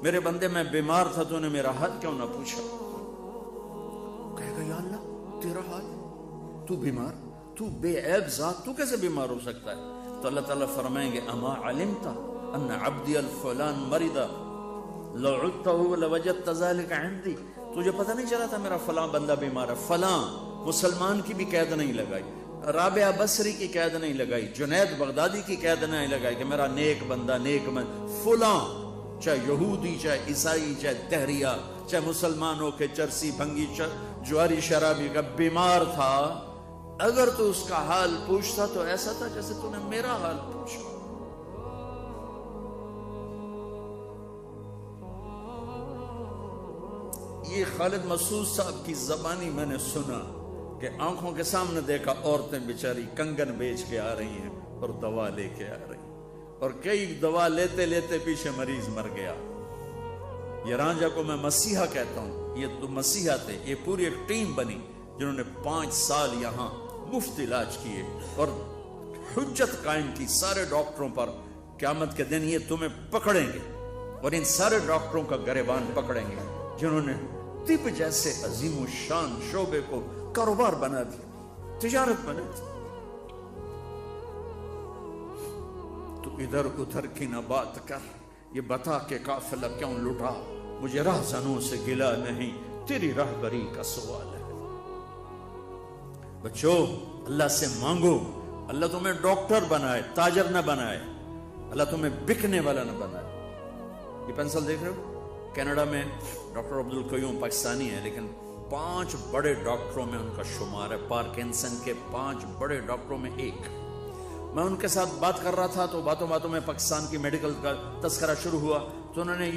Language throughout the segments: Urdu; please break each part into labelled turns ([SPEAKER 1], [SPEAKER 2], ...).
[SPEAKER 1] میرے بندے میں بیمار تھا تو نے میرا حال کیوں نہ پوچھا؟ کہے گا یا اللہ تیرا حال، تو بیمار، تو بے عیب ذات، تو کیسے بیمار ہو سکتا ہے؟ تو اللہ تعالیٰ فرمائیں گے اما علمت ان عبدی الفلان مرض لو عدته لوجدت ذلك عندي، تجھے پتہ نہیں چلا تھا میرا فلاں بندہ بیمار ہے؟ فلاں مسلمان کی بھی قید نہیں لگائی، رابعہ بصری کی قید نہیں لگائی، جنید بغدادی کی قید نہیں لگائی کہ میرا نیک بندہ فلاں، چاہے یہودی، چاہے عیسائی، چاہے دہریہ، چاہے مسلمان ہو کے چرسی بھنگی جواری شرابی کا بیمار تھا، اگر تو اس کا حال پوچھتا تو ایسا تھا جیسے تو نے میرا حال پوچھا۔ یہ خالد مسعود صاحب کی زبانی میں نے سنا کہ آنکھوں کے سامنے دیکھا عورتیں بیچاری کنگن بیچ کے آ رہی ہیں اور دوا لے کے آ رہی ہیں، اور کئی دوا لیتے لیتے پیچھے مریض مر گیا۔ یہ رانجھا کو میں مسیحا کہتا ہوں، یہ تو مسیحا تھے، یہ پوری ایک ٹیم بنی جنہوں نے 5 سال یہاں مفت علاج کیے اور حجت قائم کی سارے ڈاکٹروں پر، قیامت کے دن یہ تمہیں پکڑیں گے اور ان سارے ڈاکٹروں کا گریبان پکڑیں گے جنہوں نے طب جیسے عظیم و شان شعبے کو کاروبار بنا دیا، تجارت بنا دی۔ تو ادھر ادھر کی نہ بات کر، یہ بتا کہ قافلہ کیوں لٹا، مجھے راہزنوں سے گلا نہیں، تیری راہبری کا سوال ہے۔ بچو اللہ سے مانگو، اللہ تمہیں ڈاکٹر بنائے، تاجر نہ بنائے، اللہ تمہیں بکنے والا نہ بنائے۔ یہ پینسل دیکھ رہے ہو؟ کینیڈا میں ڈاکٹر عبدالقیوم پاکستانی ہے، لیکن 5 بڑے ڈاکٹروں میں ان کا شمار ہے، پارکنسن کے 5 بڑے ڈاکٹروں میں ایک۔ میں ان کے ساتھ بات کر رہا تھا تو باتوں باتوں میں پاکستان کی میڈیکل کا تذکرہ شروع ہوا، تو انہوں نے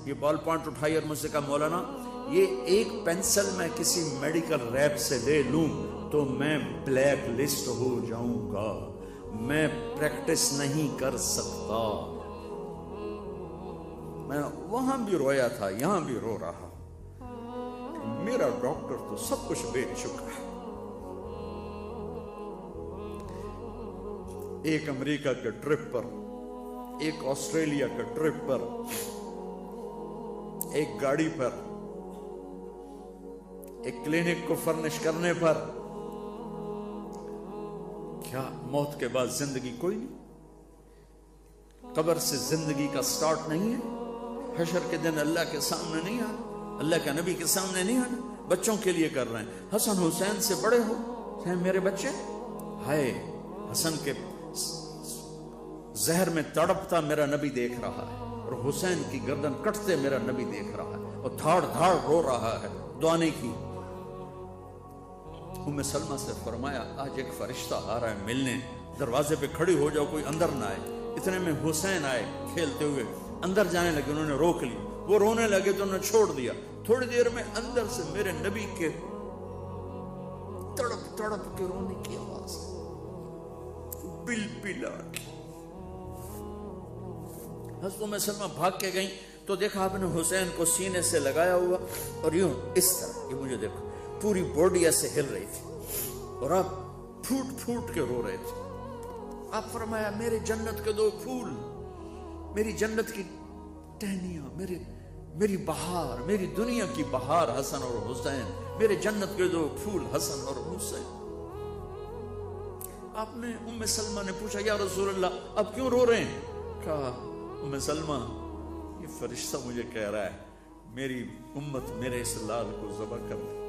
[SPEAKER 1] یہ بال پوائنٹ اٹھائی اور مجھ سے کہا مولانا یہ ایک پینسل میں کسی میڈیکل ریپ سے لے لوں تو میں بلیک لسٹ ہو جاؤں گا، میں پریکٹس نہیں کر سکتا۔ میں وہاں بھی رویا تھا، یہاں بھی رو رہا، میرا ڈاکٹر تو سب کچھ بیچ چکا ہے۔ ایک امریکہ کے ٹرپ پر، ایک آسٹریلیا کے ٹرپ پر، ایک گاڑی پر، ایک کلینک کو فرنش کرنے پر، کیا موت کے بعد زندگی کوئی نہیں؟ قبر سے زندگی کا سٹارٹ نہیں ہے؟ حشر کے دن اللہ کے سامنے نہیں آنا، اللہ کے نبی کے سامنے نہیں آنا؟ بچوں کے لیے کر رہے ہیں، حسن حسین سے بڑے ہو، ہیں میرے بچے، ہائے حسن کے زہر میں تڑپتا میرا نبی دیکھ رہا ہے، اور حسین کی گردن کٹتے میرا نبی دیکھ رہا ہے، اور دھاڑ دھاڑ رو رہا ہے، دعا نہیں کی۔ ام سلمہ سے فرمایا آج ایک فرشتہ آ رہا ہے ملنے، دروازے پہ کھڑی ہو جاؤ، کوئی اندر نہ آئے۔ اتنے میں حسین آئے کھیلتے ہوئے، اندر جانے لگے، انہوں نے روک لی، وہ رونے لگے تو انہوں نے چھوڑ دیا۔ تھوڑی دیر میں اندر سے میرے نبی کے تڑپ تڑپ کے رونے کی آواز، بل بلا کے۔ حضرت ام سلمہ بھاگ کے گئیں تو دیکھا آپ نے حسین کو سینے سے لگایا ہوا اور یوں اس طرح، یہ مجھے دیکھو پوری باڈی ایسے ہل رہی تھی اور آپ پھوٹ پھوٹ کے رو رہے تھے۔ آپ فرمایا میرے جنت کے 2 پھول، میری جنت کی ٹہنیاں، میری بہار، میری دنیا کی بہار حسن اور حسین، میرے جنت کے 2 پھول حسن اور حسین۔ آپ نے ام سلمہ نے پوچھا یا رسول اللہ اب کیوں رو رہے ہیں؟ کہا ام سلمہ یہ فرشتہ مجھے کہہ رہا ہے میری امت میرے اس لال کو ذبح کر دے۔